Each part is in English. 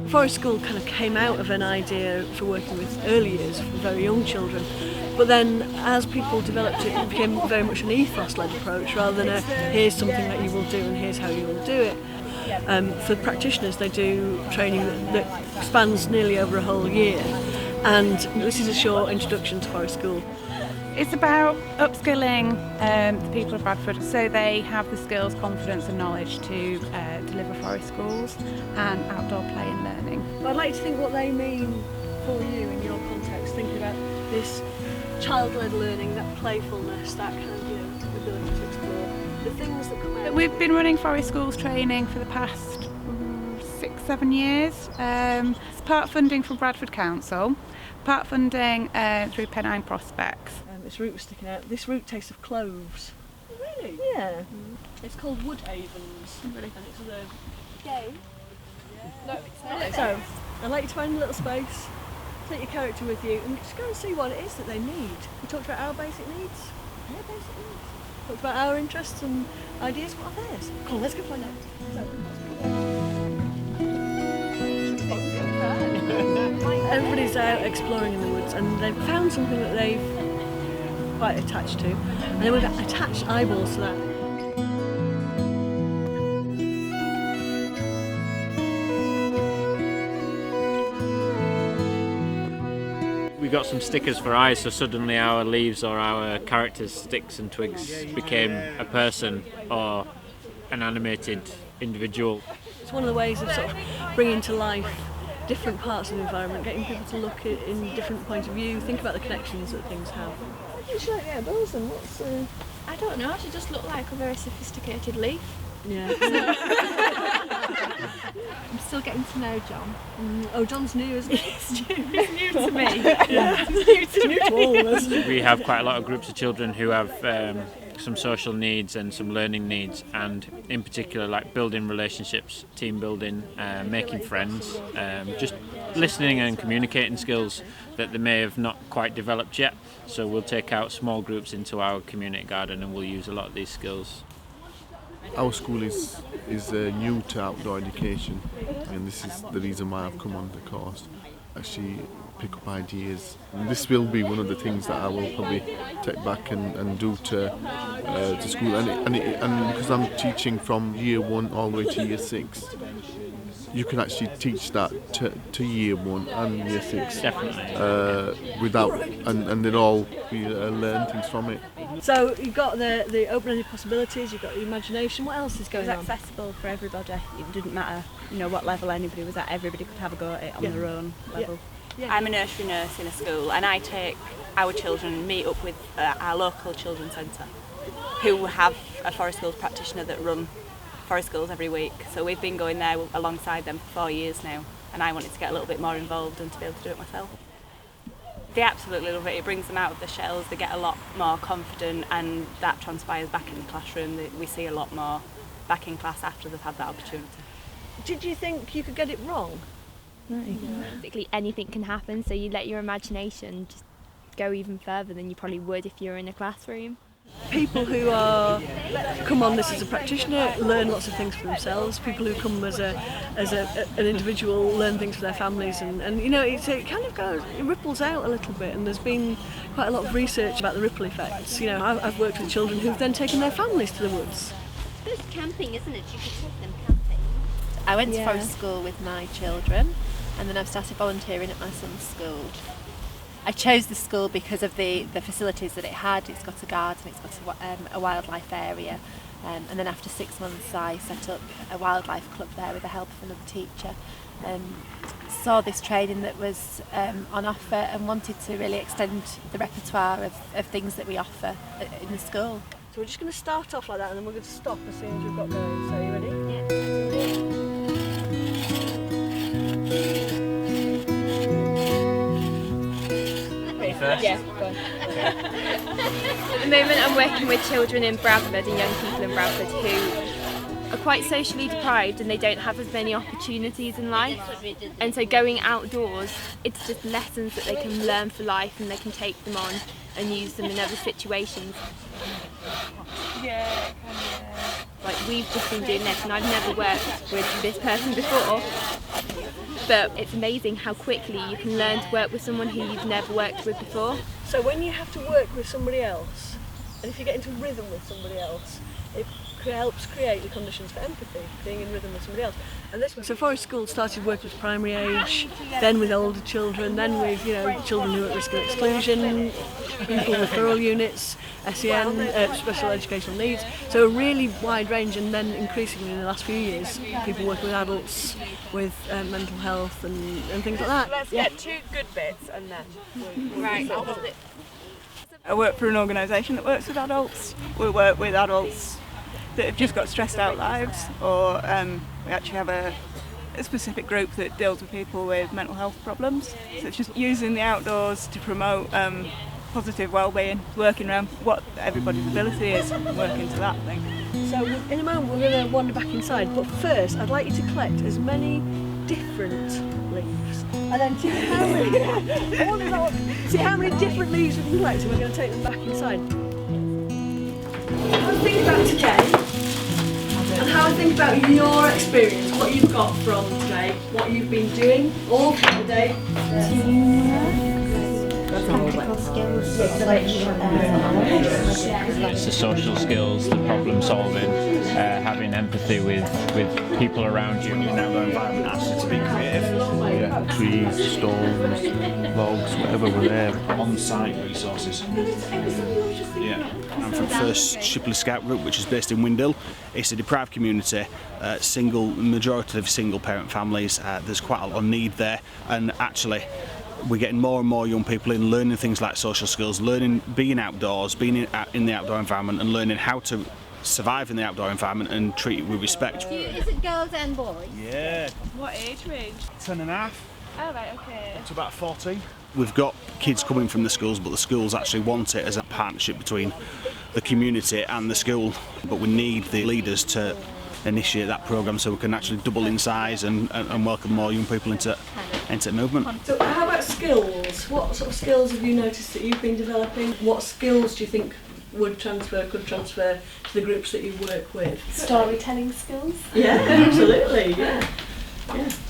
Forest School kind of came out of an idea for working with early years, for very young children. But then as people developed it, it became very much an ethos-led approach rather than a here's something that you will do and here's how you will do it. For practitioners, they do training that spans nearly over a whole year. And this is a short introduction to Forest School. It's about upskilling the people of Bradford so they have the skills, confidence and knowledge to deliver forest schools and outdoor play and learning. But I'd like to think what they mean for you in your context, thinking about this child-led learning, that playfulness, that kind of ability to explore the things that come out. We've been running forest schools training for the past 6-7 years. It's part funding from Bradford Council, part funding through Pennine Prospects. This root was sticking out. This root tastes of cloves. Really? Yeah. It's called Woodhavens. Really? And it's a game. Yeah. So, I'd like you to find a little space, take your character with you, and just go and see what it is that they need. We talked about our basic needs. Their basic needs. Talked about our interests and ideas. What are theirs? Come on, let's go find out. Everybody's out exploring in the woods, and they've found something that they've quite attached to, and then we've attached eyeballs to that. We got some stickers for eyes, so suddenly our leaves or our characters' sticks and twigs became a person or an animated individual. It's one of the ways of sort of bringing to life different parts of the environment, getting people to look at it in different points of view, think about the connections that things have. What do you like the outdoors and what's... I don't know, she just looked like a very sophisticated leaf. Yeah. I'm still getting to know John. Oh, John's new, isn't he? He's new to me. Yeah. He's new to all of us. We have quite a lot of groups of children who have some social needs and some learning needs, and in particular like building relationships, team building, making friends, just listening and communicating skills that they may have not quite developed yet. So we'll take out small groups into our community garden and we'll use a lot of these skills. Our school is new to outdoor education, and this is the reason why I've come on the course. Actually pick up ideas. And this will be one of the things that I will probably take back and do to school, and because I'm teaching from year 1 all the way to year 6, you can actually teach that to year 1 and year 6. Definitely. Without and they'll all learn things from it. So you've got the open-ended possibilities, you've got the imagination. What else is going on? It was accessible for everybody. It didn't matter, what level anybody was at. Everybody could have a go at it on their own level. Yeah. I'm a nursery nurse in a school, and I take our children, meet up with our local children's centre, who have a Forest Schools practitioner that run Forest Schools every week. So we've been going there alongside them for 4 years now, and I wanted to get a little bit more involved and to be able to do it myself. They absolutely love it. It brings them out of the shells. They get a lot more confident, and that transpires back in the classroom. We see a lot more back in class after they've had that opportunity. Did you think you could get it wrong? No. Basically anything can happen, so you let your imagination just go even further than you probably would if you were in a classroom. People who come on this as a practitioner learn lots of things for themselves. People who come as an individual learn things for their families, and it kind of it ripples out a little bit. And there's been quite a lot of research about the ripple effects. I've worked with children who've then taken their families to the woods. It's camping, isn't it? You could take them camping. I went to Forest School with my children, and then I've started volunteering at my son's school. I chose the school because of the facilities that it had. It's got a garden, it's got a wildlife area, and then after 6 months I set up a wildlife club there with the help of another teacher. Saw this training that was on offer and wanted to really extend the repertoire of things that we offer in the school. So we're just going to start off like that, and then we're going to stop as soon as we've got going. So are you ready? Yeah. First. Yeah, go on. At the moment I'm working with children in Bradford and young people in Bradford who are quite socially deprived and they don't have as many opportunities in life, and so going outdoors, it's just lessons that they can learn for life and they can take them on and use them in other situations. Like we've just been doing this and I've never worked with this person before, but it's amazing how quickly you can learn to work with someone who you've never worked with before. So when you have to work with somebody else, and if you get into rhythm with somebody else, it helps create the conditions for empathy, being in rhythm with somebody else. And so Forest School started working with primary age, then with older children, then with children who are at risk of exclusion, people with referral units, SEN, special educational needs. So a really wide range, and then increasingly in the last few years, people working with adults with mental health and things like that. Let's get 2 good bits and then Right. I work for an organisation that works with adults. We work with adults that have just got stressed out lives, or we actually have a specific group that deals with people with mental health problems. So it's just using the outdoors to promote positive well-being, working around what everybody's ability is, and working to that thing. So in a moment we're going to wander back inside, but first I'd like you to collect as many different leaves, and then see how many different leaves we can collect, and we're going to take them back inside. Have a think about today, and have a think about your experience, what you've got from today, what you've been doing all through the day. Practical skills, It's the social skills, the problem solving, having empathy with people around you. In that environment, asks you to be creative. Yeah, trees, stones, logs, whatever were there. On-site resources. Yeah. I'm from First Shipley Scout Group, which is based in Windhill. It's a deprived community, majority of single-parent families. There's quite a lot of need there, and actually, we're getting more and more young people in learning things like social skills, learning being outdoors, being in the outdoor environment, and learning how to survive in the outdoor environment and treat it with respect. Is it girls and boys? Yeah, What age range? 10 and a half Oh right, okay. to about 14. We've got kids coming from the schools, but the schools actually want it as a partnership between the community and the school. But we need the leaders to initiate that programme so we can actually double in size and welcome more young people into movement. So how about skills? What sort of skills have you noticed that you've been developing? What skills do you think could transfer to the groups that you work with? Storytelling skills. Yeah, absolutely. Yeah.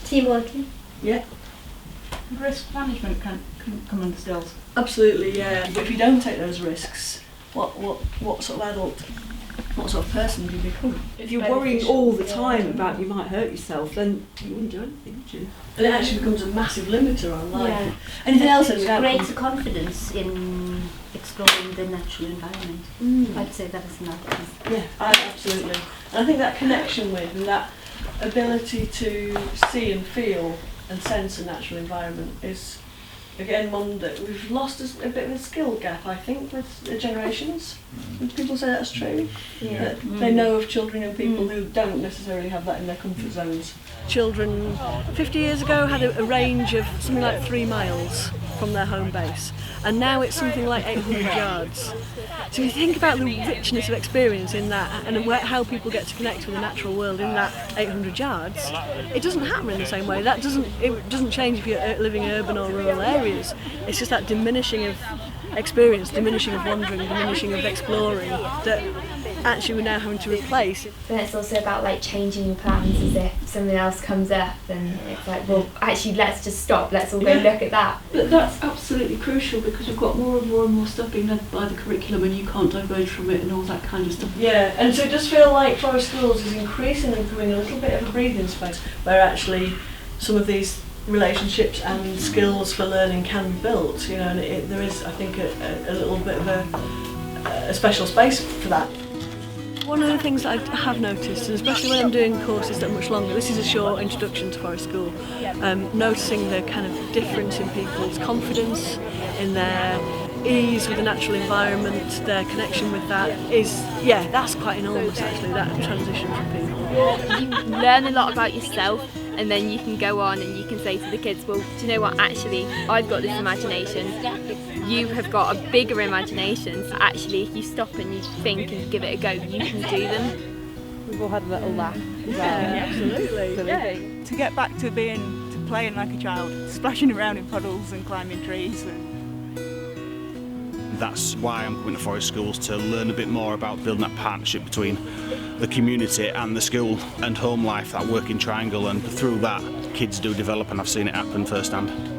Teamworking? Yeah. Risk management can come under skills. Absolutely, yeah. But if you don't take those risks, what sort of adult, what sort of person do you become? If you're worrying all the time about you might hurt yourself, then you wouldn't do anything, would you? And it actually becomes a massive limiter on life. Yeah. Anything else? Greater confidence in exploring the natural environment. I'd say that is another thing. Yeah, absolutely. And I think that connection with and that ability to see and feel and sense a natural environment is, again, one that we've lost a bit of a skill gap, I think, with the generations. Would people say that's true? Yeah. That they know of children and people who don't necessarily have that in their comfort zones. Children 50 years ago had a range of something like 3 miles from their home base, and now it's something like 800 yards. So you think about the richness of experience in that and how people get to connect with the natural world in that 800 yards. It doesn't happen in the same way. It doesn't change if you're living in urban or rural areas. It's just that diminishing of experience, diminishing of wandering, diminishing of exploring that actually we're now having to replace. Then it's also about like changing your plans as if something else comes up and it's like, well, actually let's just stop, let's all go look at that. But that's absolutely crucial because we've got more and more stuff being led by the curriculum and you can't diverge from it and all that kind of stuff. Yeah, and so it does feel like Forest Schools is increasingly becoming a little bit of a breathing space where actually some of these relationships and skills for learning can be built, and there is, I think, a little bit of a special space for that. One of the things I have noticed, and especially when I'm doing courses that are much longer, this is a short introduction to Forest School, noticing the kind of difference in people's confidence, in their ease with the natural environment, their connection with that is, that's quite enormous actually, that transition for people. You learn a lot about yourself, and then you can go on and you can say to the kids, well, do you know what, actually, I've got this imagination, you have got a bigger imagination, so actually if you stop and you think and give it a go, you can do them. We've all had a little laugh. Absolutely. To get back to playing like a child, splashing around in puddles and climbing trees. That's why I'm coming to Forest Schools, to learn a bit more about building that partnership between the community and the school and home life, that working triangle, and through that kids do develop, and I've seen it happen firsthand.